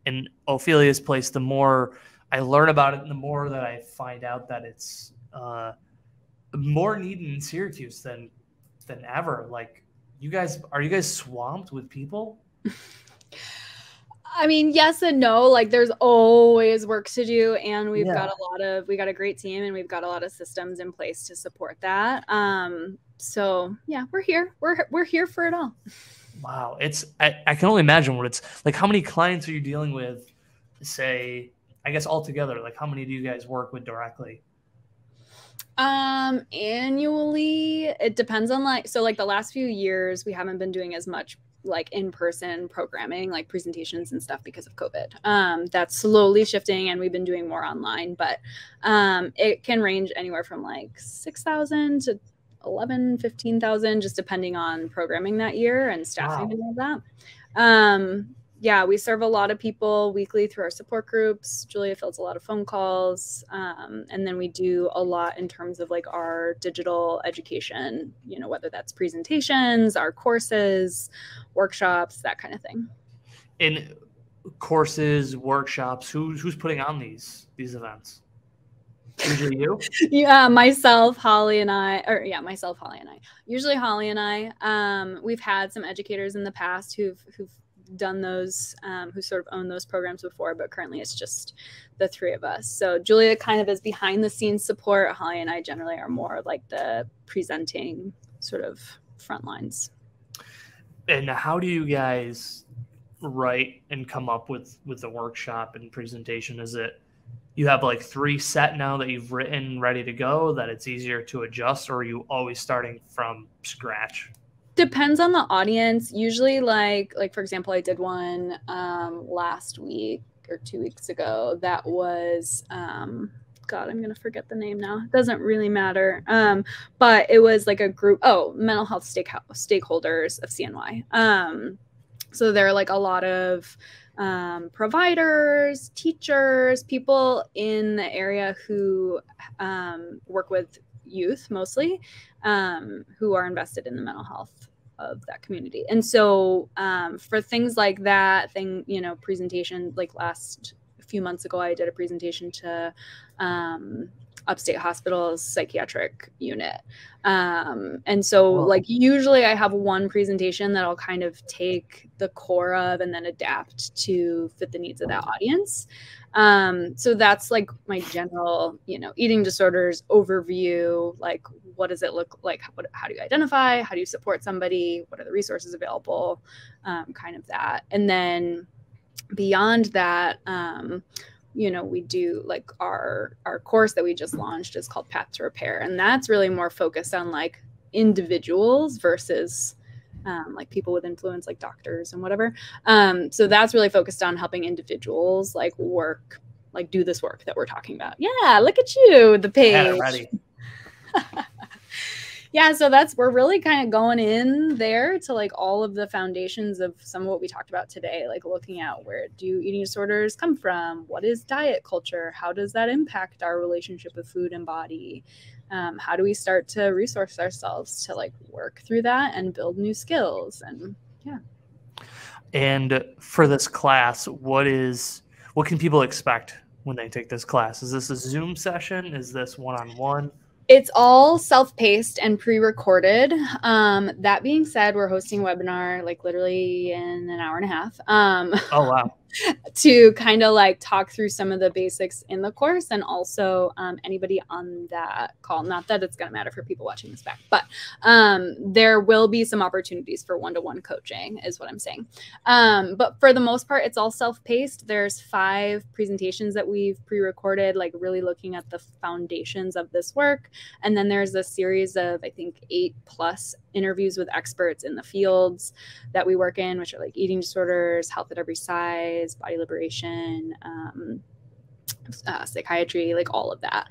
In Ophelia's place, the more I learn about it, the more that I find out that it's more needed in Syracuse than ever. Like, are you guys swamped with people? I mean, yes and no. Like, there's always work to do, and we got a great team, and we've got a lot of systems in place to support that. So yeah, we're here. We're here for it all. Wow, I can only imagine what it's like. How many clients are you dealing with? Say, I guess altogether, like how many do you guys work with directly? Annually, it depends on like the last few years we haven't been doing as much like in-person programming, like presentations and stuff, because of COVID. That's slowly shifting, and we've been doing more online, but it can range anywhere from like 6,000 to 11, 15,000, just depending on programming that year and staffing and all that. yeah, we serve a lot of people weekly through our support groups. Julia fields a lot of phone calls. And then we do a lot in terms of like our digital education, you know, whether that's presentations, our courses, workshops, that kind of thing. In courses, workshops, who's putting on these events? Usually you? Yeah, myself, Holly, and I. Usually Holly and I. We've had some educators in the past who've done those, who sort of own those programs before, but currently it's just the three of us. So Julia kind of is behind the scenes support. Holly and I generally are more like the presenting sort of front lines. And how do you guys write and come up with the workshop and presentation? Is it you have like 3 set now that you've written ready to go that it's easier to adjust, or are you always starting from scratch? Depends on the audience. Usually like for example, I did one last week or 2 weeks ago that was God, I'm gonna forget the name now. It doesn't really matter. But it was like a group, mental health stakeholders of CNY. So there are like a lot of providers, teachers, people in the area who work with youth mostly, who are invested in the mental health of that community. And so for things like that presentation, like last few months ago, I did a presentation to Upstate Hospital's psychiatric unit. And so like usually I have one presentation that I'll kind of take the core of and then adapt to fit the needs of that audience. So that's like my general, eating disorders overview. Like, what does it look like? How do you identify? How do you support somebody? What are the resources available? Kind of that. And then beyond that, we do like our course that we just launched is called Path to Repair. And that's really more focused on like individuals versus like people with influence, like doctors and whatever. So that's really focused on helping individuals like do this work that we're talking about. Yeah, look at you, the page. I had it ready. Yeah, so we're really kind of going in there to like all of the foundations of some of what we talked about today, like looking at where do eating disorders come from? What is diet culture? How does that impact our relationship with food and body? How do we start to resource ourselves to like work through that and build new skills? And yeah. And for this class, what can people expect when they take this class? Is this a Zoom session? Is this one-on-one? It's all self-paced and pre-recorded. That being said, we're hosting a webinar like literally in an hour and a half. Oh, wow. To kind of like talk through some of the basics in the course, and also anybody on that call, not that it's going to matter for people watching this back, but there will be some opportunities for one-to-one coaching is what I'm saying. But for the most part, it's all self-paced. There's 5 presentations that we've pre-recorded, like really looking at the foundations of this work. And then there's a series of, I think, 8+ interviews with experts in the fields that we work in, which are like eating disorders, health at every size, body liberation, psychiatry, like all of that.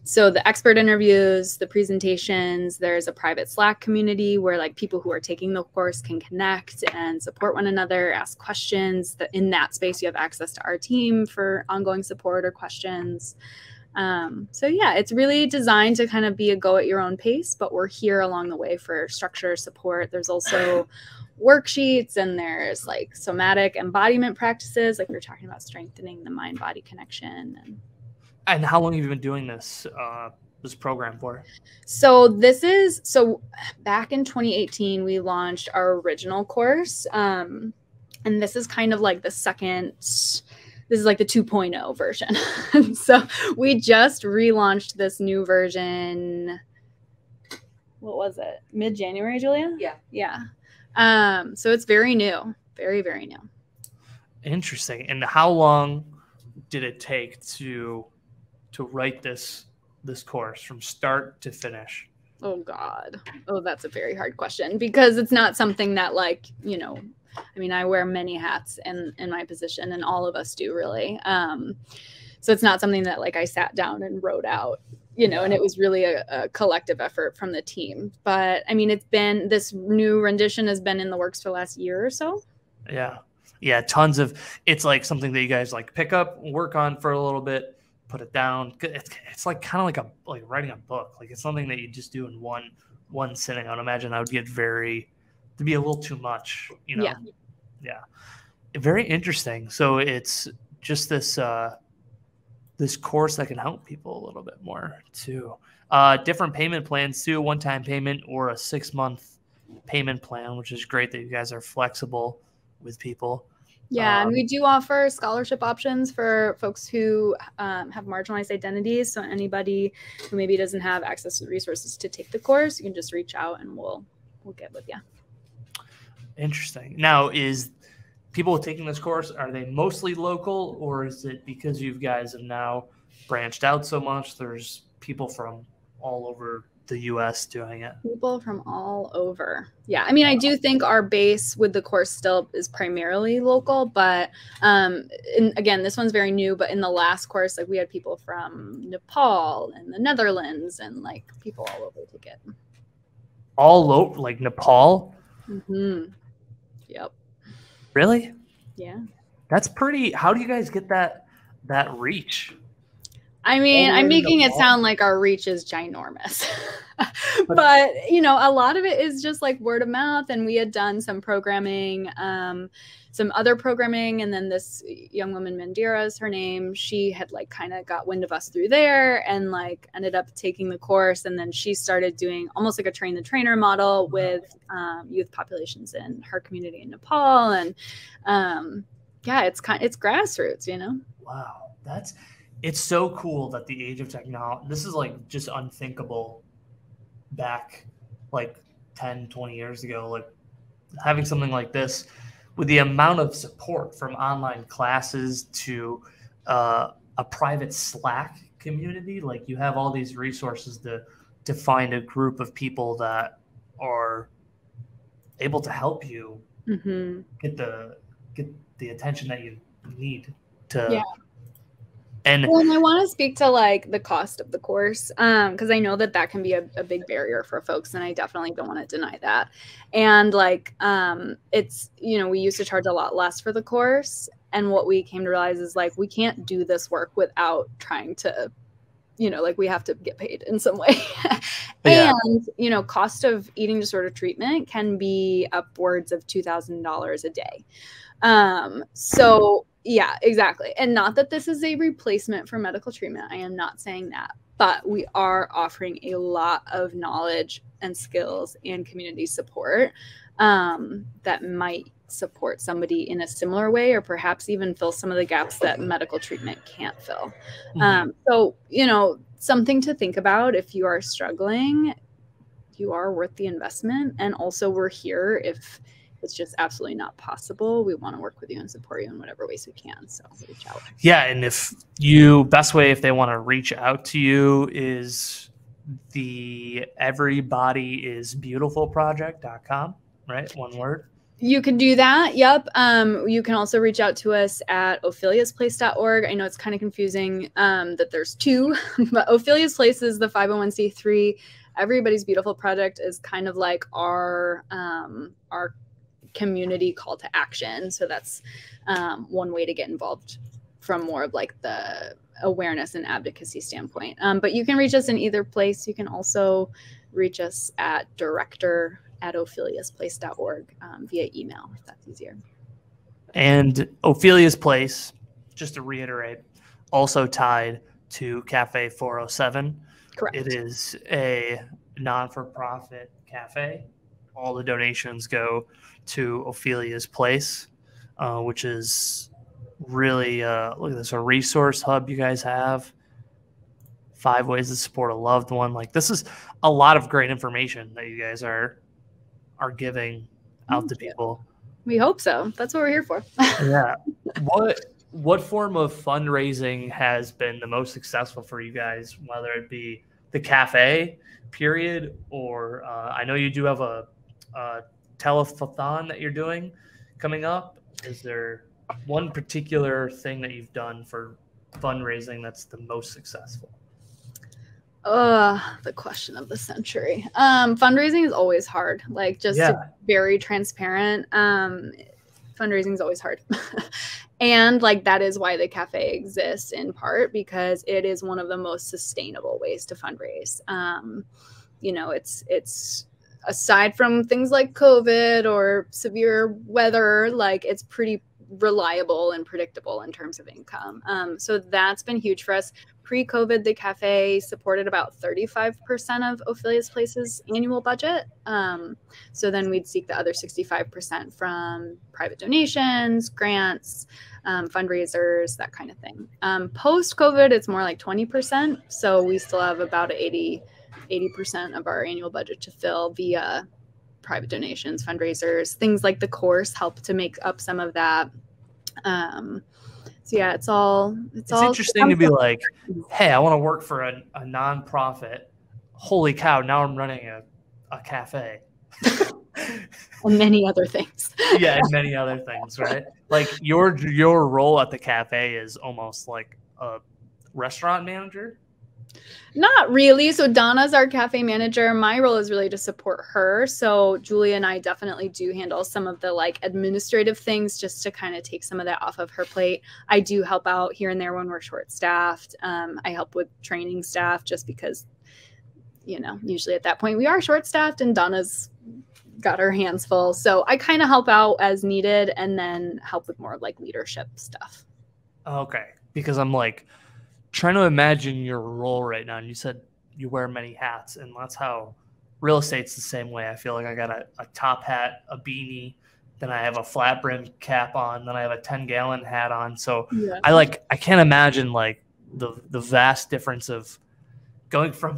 So the expert interviews, the presentations, there's a private Slack community where like people who are taking the course can connect and support one another, ask questions. In that space, you have access to our team for ongoing support or questions. So yeah, it's really designed to kind of be a go at your own pace, but we're here along the way for structure, support. There's also worksheets, and there's like somatic embodiment practices, like we were talking about strengthening the mind-body connection. And how long have you been doing this program for? So back in 2018, we launched our original course. And this is kind of like the second. This is like the 2.0 version. So we just relaunched this new version. What was it? Mid-January, Julia? Yeah. Yeah. So it's very new. Very, very new. Interesting. And how long did it take to write this course from start to finish? Oh, God. Oh, that's a very hard question, because it's not something that I wear many hats in my position, and all of us do, really. So it's not something that like I sat down and wrote out, and it was really a collective effort from the team. But I mean, this new rendition has been in the works for the last year or so. Yeah. Yeah. Tons of, it's like something that you guys like pick up, work on for a little bit, put it down. It's like kind of like writing a book. Like it's something that you just do in one sitting. I would imagine that would get to be a little too much, you know? Yeah. Yeah. Very interesting. So it's just this course that can help people a little bit more too. Different payment plans too, one-time payment or a 6-month payment plan, which is great that you guys are flexible with people. Yeah, and we do offer scholarship options for folks who have marginalized identities. So anybody who maybe doesn't have access to the resources to take the course, you can just reach out and we'll get with you. Interesting. Now, is people taking this course, are they mostly local, or is it because you guys have now branched out so much, there's people from all over the U.S. doing it? People from all over. Yeah. I mean, I do think our base with the course still is primarily local, but again, this one's very new, but in the last course, like we had people from Nepal and the Netherlands and like people all over take it. All over, like Nepal? Mm-hmm. Yep. Really? Yeah. That's pretty, how do you guys get that reach? I mean, I'm making it sound like our reach is ginormous, but you know, a lot of it is just like word of mouth. And we had done some programming, some other programming. And then this young woman, Mandira is her name. She had like kind of got wind of us through there and like ended up taking the course. And then she started doing almost like a train the trainer model with youth populations in her community in Nepal. And yeah, it's grassroots, you know? Wow. It's so cool that the age of technology, this is like just unthinkable back like 10, 20 years ago, like having something like this with the amount of support from online classes to a private Slack community. Like you have all these resources to find a group of people that are able to help you get the attention that you need to. Yeah. And I want to speak to like the cost of the course because I know that can be a big barrier for folks, and I definitely don't want to deny that. And like it's, you know, we used to charge a lot less for the course, and what we came to realize is like we can't do this work without trying to, you know, like we have to get paid in some way. And you know, cost of eating disorder treatment can be upwards of $2,000 a day. So yeah, exactly. And not that this is a replacement for medical treatment. I am not saying that, but we are offering a lot of knowledge and skills and community support that might support somebody in a similar way, or perhaps even fill some of the gaps that medical treatment can't fill. So, you know, something to think about if you are struggling. You are worth the investment. And also we're here if it's just absolutely not possible. We want to work with you and support you in whatever ways we can. So reach out. Yeah. And if they want to reach out to you is the everybodyisbeautifulproject.com, right? One word. You can do that. Yep. You can also reach out to us at opheliasplace.org. I know it's kind of confusing that there's two, but Ophelia's Place is the 501c3. Everybody's Beautiful Project is kind of like our community call to action. So that's one way to get involved from more of like the awareness and advocacy standpoint. But you can reach us in either place. You can also reach us at director@opheliasplace.org via email, if that's easier. And Ophelia's Place, just to reiterate, also tied to Cafe 407. Correct. It is a non-for-profit cafe. All the donations go to Ophelia's Place, which is really, look at this, a resource hub you guys have. 5 ways to support a loved one. Like this is a lot of great information that you guys are giving out to people. We hope so. That's what we're here for. Yeah. What form of fundraising has been the most successful for you guys, whether it be the cafe period, or I know you do have a telethon that you're doing coming up. Is there one particular thing that you've done for fundraising that's the most successful? The question of the century. Fundraising is always hard. Like just to be very transparent. fundraising is always hard. And like, that is why the cafe exists, in part because it is one of the most sustainable ways to fundraise. You know, it's aside from things like COVID or severe weather, like it's pretty reliable and predictable in terms of income. So that's been huge for us. Pre-COVID, the cafe supported about 35% of Ophelia's Place's annual budget. So then we'd seek the other 65% from private donations, grants, fundraisers, that kind of thing. Post-COVID, it's more like 20%. So we still have about 80% of our annual budget to fill via private donations, fundraisers, things like the course help to make up some of that. So yeah, it's all interesting to be like, hey, I want to work for a nonprofit. Holy cow, now I'm running a cafe. And many other things. Yeah, and many other things, right? Like your role at the cafe is almost like a restaurant manager. Not really. So Donna's our cafe manager. My role is really to support her. So Julia and I definitely do handle some of the like administrative things just to kind of take some of that off of her plate. I do help out here and there when we're short staffed. I help with training staff just because, you know, usually at that point we are short staffed and Donna's got her hands full. So I kind of help out as needed and then help with more like leadership stuff. Okay. Because I'm like, trying to imagine your role right now, and you said you wear many hats, and that's how real estate's the same way. I feel like I got a top hat, a beanie, then I have a flat brim cap on, then I have a 10-gallon hat on. So yeah. I can't imagine like the vast difference of going from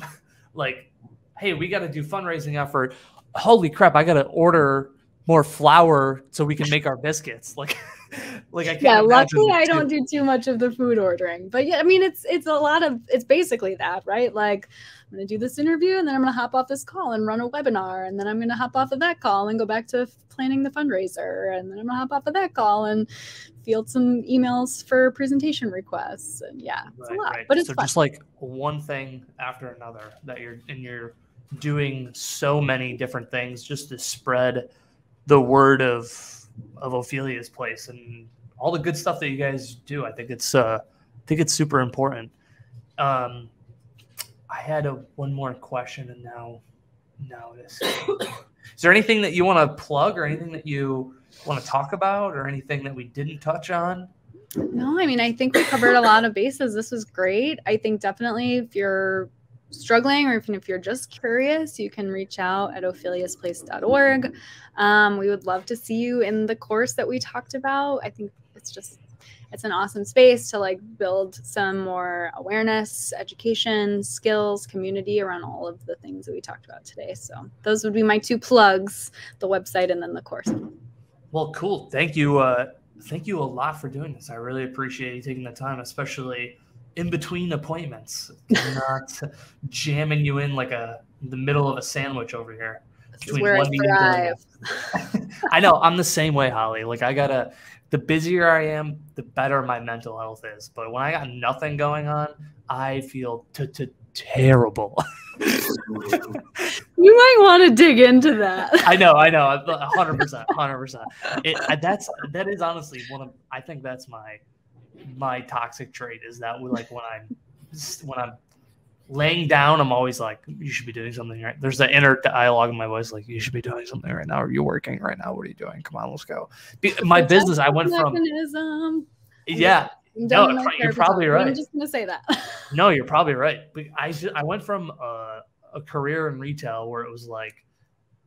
like, hey, we got to do fundraising effort. Holy crap, I got to order more flour so we can make our biscuits. Like I can't. Yeah, luckily I don't do too much of the food ordering, but yeah, I mean it's basically that, right? Like I'm gonna do this interview and then I'm gonna hop off this call and run a webinar, and then I'm gonna hop off of that call and go back to planning the fundraiser, and then I'm gonna hop off of that call and field some emails for presentation requests, and yeah, it's a lot, but it's so fun. Just like one thing after another that you're doing so many different things just to spread the word of Ophelia's Place and all the good stuff that you guys do. I think it's super important. I had one more question, and now this. Is there anything that you want to plug, or anything that you want to talk about, or anything that we didn't touch on? No, I mean, I think we covered a lot of bases. This was great. I think definitely if you're struggling, or even if you're just curious, you can reach out at opheliasplace.org. We would love to see you in the course that we talked about. I think it's an awesome space to like build some more awareness, education, skills, community around all of the things that we talked about today. So those would be my two plugs, the website and then the course. Well, cool. Thank you. Thank you a lot for doing this. I really appreciate you taking the time, especially in between appointments, not jamming you in like the middle of a sandwich over here. This is where I thrive. I know, I'm the same way, Holly. Like the busier I am, the better my mental health is. But when I got nothing going on, I feel terrible. You might want to dig into that. I know, 100%. That is honestly I think that's my toxic trait, is that when I'm laying down, I'm always like, you should be doing something right. There's that inner dialogue in my voice, like, you should be doing something right now. Are you working right now? What are you doing? Come on, let's go. My business, I went from yeah. No, you're probably right. I'm just gonna say that. No, you're probably right. I went from a career in retail where it was like,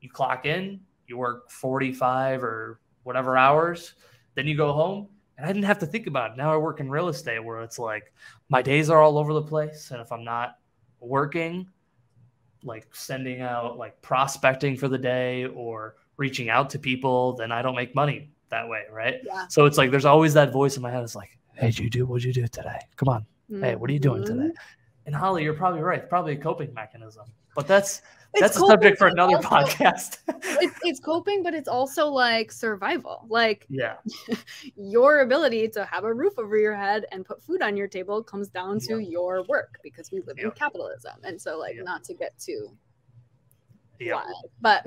you clock in, you work 45 or whatever hours, then you go home. And I didn't have to think about it. Now I work in real estate where it's like my days are all over the place. And if I'm not working, like sending out, like prospecting for the day or reaching out to people, then I don't make money that way, right? Yeah. So it's like there's always that voice in my head. It's like, hey, what'd you do today? Come on. Mm-hmm. Hey, what are you doing today? And Holly, you're probably right. It's probably a coping mechanism. But that's a subject for another podcast. It's coping, but it's also like survival. Like, yeah, your ability to have a roof over your head and put food on your table comes down to your work, because we live in capitalism. And so, like, not to get too live. But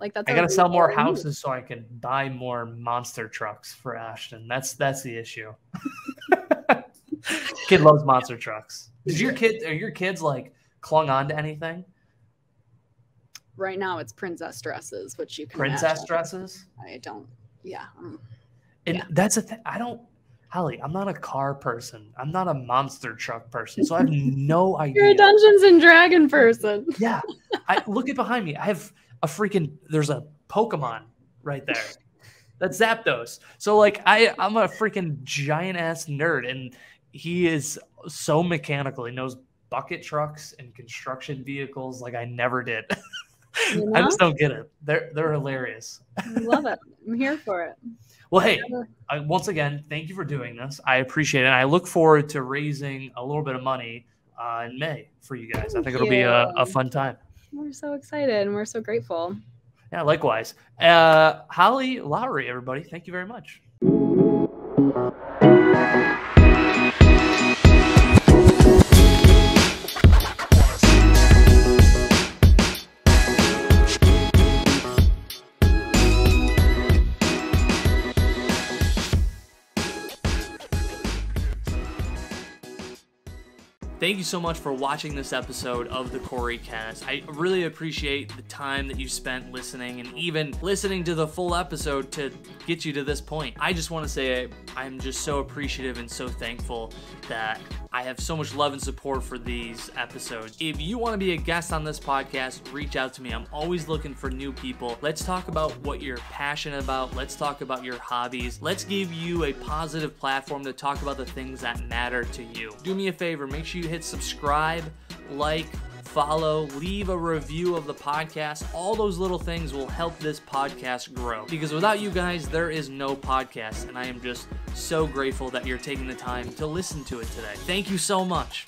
like that's I gotta sell more houses so I can buy more monster trucks for Ashton. That's the issue. Kid loves monster trucks. Are your kids like clung on to anything? Right now it's princess dresses, which you can princess dresses. I don't. That's a thing. Holly, I'm not a car person. I'm not a monster truck person, so I have no idea. You're a Dungeons and Dragon person. Yeah. Look at behind me. I have there's a Pokemon right there. That's Zapdos. So like I'm a freaking giant ass nerd, and he is so mechanical. He knows bucket trucks and construction vehicles like I never did. I just don't get it. They're hilarious. I love it. I'm here for it. Well, hey, once again, thank you for doing this. I appreciate it. I look forward to raising a little bit of money in May for you guys. I think it'll be a fun time. We're so excited and we're so grateful. Yeah, likewise. Holly Lowery, everybody, thank you very much. Thank you so much for watching this episode of the Cory Cast. I really appreciate the time that you spent listening and even listening to the full episode to get you to this point. I just want to say I'm just so appreciative and so thankful that I have so much love and support for these episodes. If you want to be a guest on this podcast, reach out to me. I'm always looking for new people. Let's talk about what you're passionate about. Let's talk about your hobbies. Let's give you a positive platform to talk about the things that matter to you. Do me a favor, make sure you hit subscribe, like, follow, leave a review of the podcast. All those little things will help this podcast grow, because without you guys, there is no podcast, and I am just so grateful that you're taking the time to listen to it today. Thank you so much.